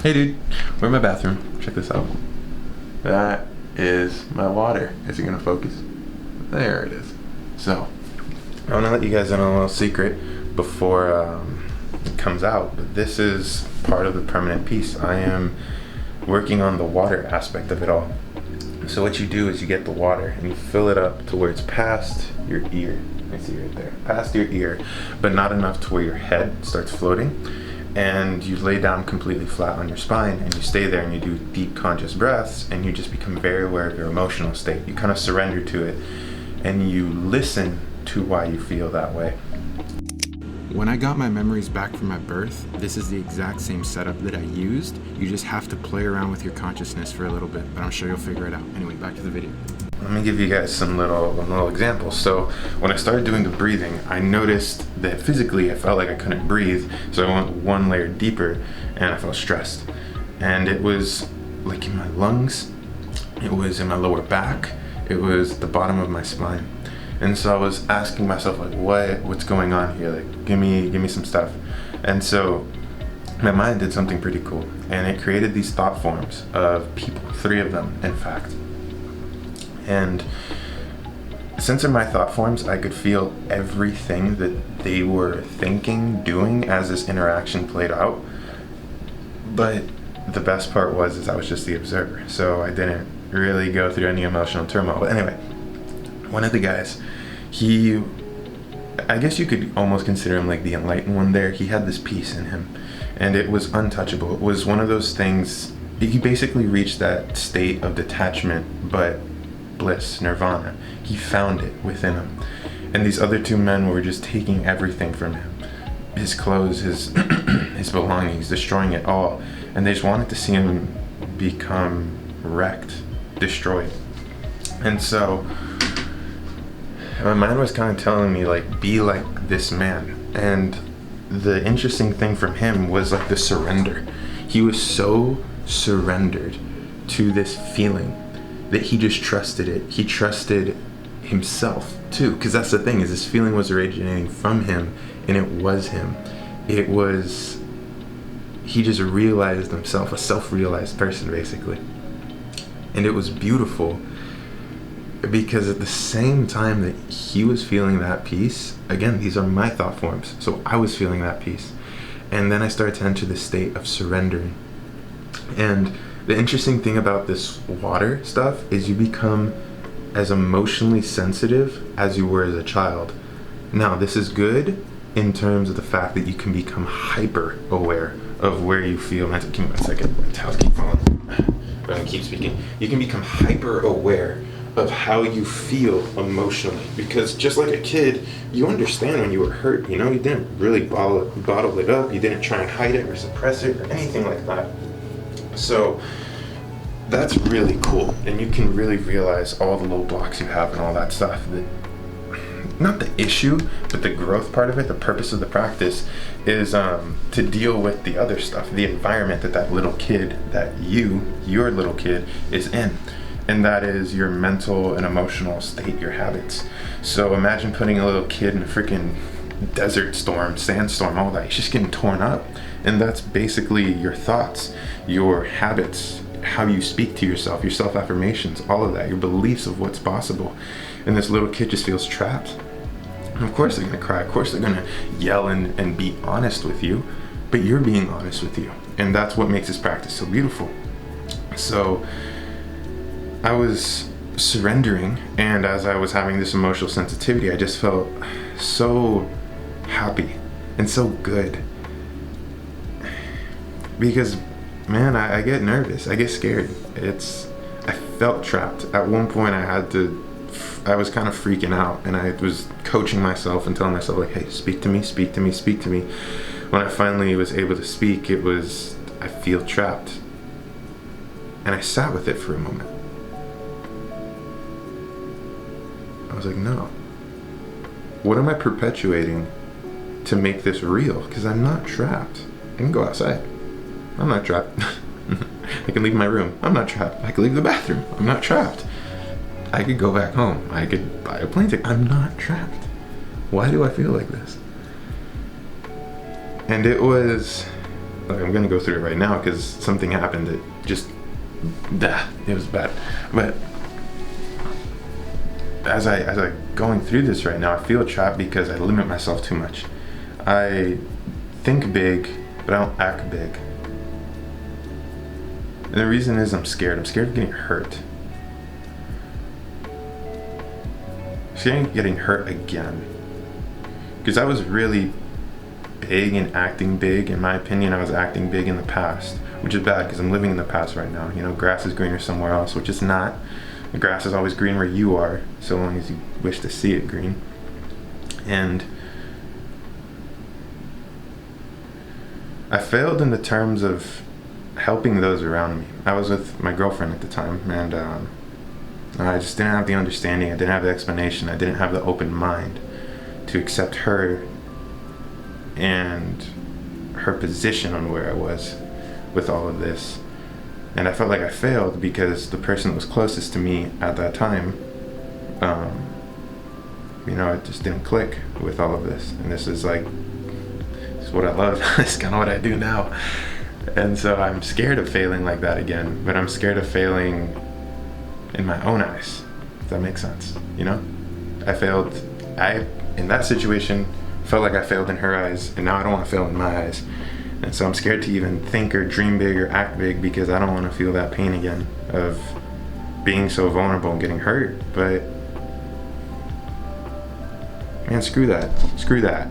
Hey dude, we're in my bathroom. Check this out. That is my water. Is it gonna focus? There it is. So, I wanna let you guys in on a little secret before it comes out, but this is part of the permanent piece. I am working on the water aspect of it all. So what you do is you get the water and you fill it up to where it's past your ear. I see right there. Past your ear, but not enough to where your head starts floating. And you lay down completely flat on your spine and you stay there and you do deep conscious breaths and you just become very aware of your emotional state. You kind of surrender to it and you listen to why you feel that way. When I got my memories back from my birth, this is the exact same setup that I used. You just have to play around with your consciousness for a little bit, but I'm sure you'll figure it out. Anyway, back to the video. Let me give you guys some little examples. So when I started doing the breathing, I noticed that physically I felt like I couldn't breathe. So I went one layer deeper and I felt stressed. And it was like in my lungs, it was in my lower back, it was the bottom of my spine. And so I was asking myself like, what's going on here? Like, give me some stuff. And so my mind did something pretty cool. And it created these thought forms of people, 3 of them, in fact. And since in my thought forms, I could feel everything that they were thinking, doing as this interaction played out. But the best part was I was just the observer. So I didn't really go through any emotional turmoil. But anyway, one of the guys, I guess you could almost consider him like the enlightened one there. He had this peace in him and it was untouchable. It was one of those things, he basically reached that state of detachment, but bliss, nirvana. He found it within him. And these other 2 men were just taking everything from him. His clothes, his belongings, destroying it all. And they just wanted to see him become wrecked, destroyed. And so my mind was kind of telling me like, be like this man. And the interesting thing from him was like the surrender. He was so surrendered to this feeling that he just trusted it. He trusted himself too, because that's the thing, is this feeling was originating from him and it was him. It was, he just realized himself, a self-realized person basically. And it was beautiful because at the same time that he was feeling that peace, again, these are my thought forms, so I was feeling that peace. And then I started to enter the state of surrendering. And the interesting thing about this water stuff is you become as emotionally sensitive as you were as a child. Now, this is good in terms of the fact that you can become hyper aware of where you feel. Give me 1 second, my towels keep falling. I'm gonna keep speaking. You can become hyper aware of how you feel emotionally, because just like a kid, you understand when you were hurt, you know, you didn't really bottle it up, you didn't try and hide it or suppress it or anything like that. So that's really cool, and you can really realize all the little blocks you have and all that stuff. Not the issue, but the growth part of it, the purpose of the practice is to deal with the other stuff, the environment that little kid, your little kid is in. And that is your mental and emotional state, your habits. So imagine putting a little kid in a freaking desert storm, sandstorm, all that. He's just getting torn up. And that's basically your thoughts, your habits, how you speak to yourself, your self-affirmations, all of that, your beliefs of what's possible. And this little kid just feels trapped. And of course they're gonna cry, of course they're gonna yell and be honest with you, but you're being honest with you. And that's what makes this practice so beautiful. So I was surrendering, and as I was having this emotional sensitivity, I just felt so happy and so good. Because, man, I get nervous, I get scared. I felt trapped. At one point I was kind of freaking out, and I was coaching myself and telling myself like, hey, speak to me, speak to me, speak to me. When I finally was able to speak, I feel trapped. And I sat with it for a moment. I was like, no. What am I perpetuating to make this real? Because I'm not trapped. I can go outside. I'm not trapped. I can leave my room. I'm not trapped. I can leave the bathroom. I'm not trapped. I could go back home. I could buy a plane ticket. I'm not trapped. Why do I feel like this? And it was Like, I'm gonna go through it right now because something happened that just, it was bad. But as I going through this right now, I feel trapped because I limit myself too much. I think big, but I don't act big. And the reason is I'm scared. I'm scared of getting hurt. I'm scared of getting hurt again. Because I was really big and acting big. In my opinion, I was acting big in the past, which is bad because I'm living in the past right now. You know, grass is greener somewhere else, which it's not. The grass is always green where you are, so long as you wish to see it green. And I failed in the terms of helping those around me. I was with my girlfriend at the time, and I just didn't have the understanding. I didn't have the explanation. I didn't have the open mind to accept her and her position on where I was with all of this. And I felt like I failed because the person that was closest to me at that time, you know, it just didn't click with all of this. And this is what I love. It's kind of what I do now. And so I'm scared of failing like that again, but I'm scared of failing in my own eyes, if that makes sense. You know, in that situation, felt like I failed in her eyes, and now I don't want to fail in my eyes. And so I'm scared to even think or dream big or act big because I don't want to feel that pain again of being so vulnerable and getting hurt. But man, screw that. Screw that.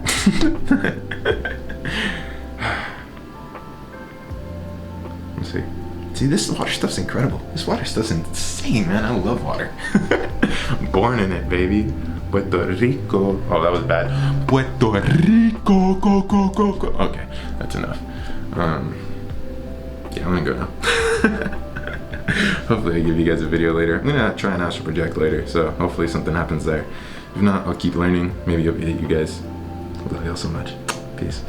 Let's see. See, this water stuff's incredible. This water stuff's insane, man. I love water. Born in it, baby. Puerto Rico. Oh, that was bad. Puerto Rico, go. Okay, that's enough. Yeah, I'm gonna go now. Hopefully I give you guys a video later. I'm gonna try an astral project later, so hopefully something happens there. If not, I'll keep learning. Maybe I'll update you guys. Love y'all so much. Peace.